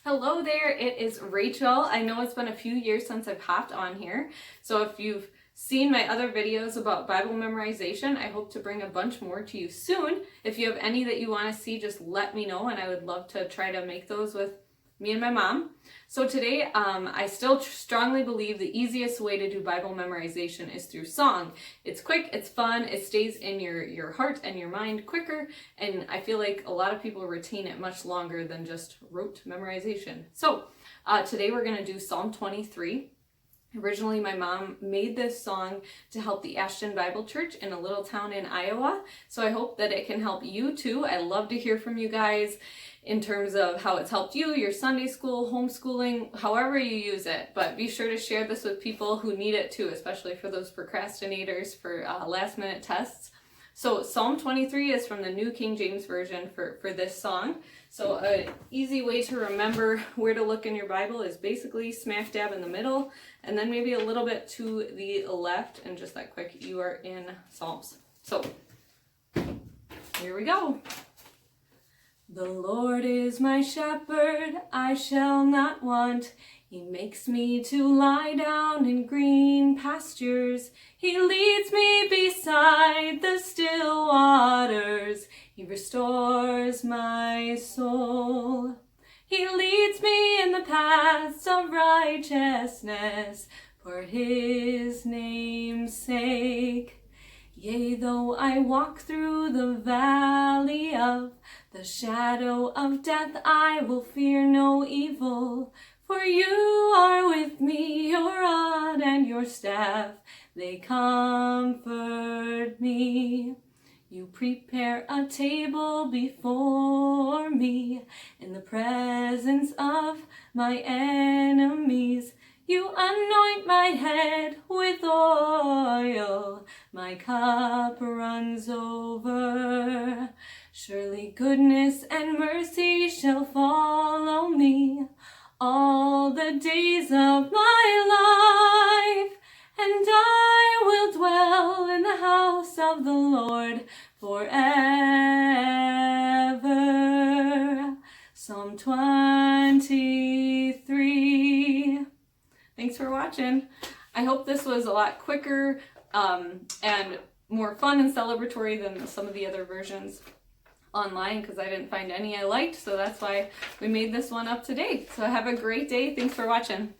Hello there, it is Rachel. I know it's been a few years since I've hopped on here, so if you've seen my other videos about Bible memorization, I hope to bring a bunch more to you soon. If you have any that you want to see, just let me know and I would love to try to make those with me and my mom. So today, I still strongly believe the easiest way to do Bible memorization is through song. It's quick, it's fun, it stays in your heart and your mind quicker, and I feel like a lot of people retain it much longer than just rote memorization. So today we're going to do Psalm 23. Originally, my mom made this song to help the Ashton Bible Church in a little town in Iowa, so I hope that it can help you too. I love to hear from you guys in terms of how it's helped you, your Sunday school, homeschooling, however you use it. But be sure to share this with people who need it too, especially for those procrastinators for last minute tests. So Psalm 23 is from the New King James Version for this song. So an easy way to remember where to look in your Bible is basically smack dab in the middle, and then maybe a little bit to the left, and just that quick, you are in Psalms. So here we go. The Lord is my shepherd, I shall not want. He makes me to lie down in green pastures. He leads me beside the still waters. He restores my soul. He leads me in the paths of righteousness for his name's sake. Yea, though I walk through the valley of the shadow of death, I will fear no evil. For you are with me, your rod and your staff, they comfort me. You prepare a table before me in the presence of my enemies. You anoint my head with oil, my cup runs over. Surely goodness and mercy shall follow me all the days of my life, and I will dwell in the house of the Lord forever. Psalm 23. Thanks for watching. I hope this was a lot quicker and more fun and celebratory than some of the other versions online, because I didn't find any I liked, so that's why we made this one up today. So have a great day. Thanks for watching.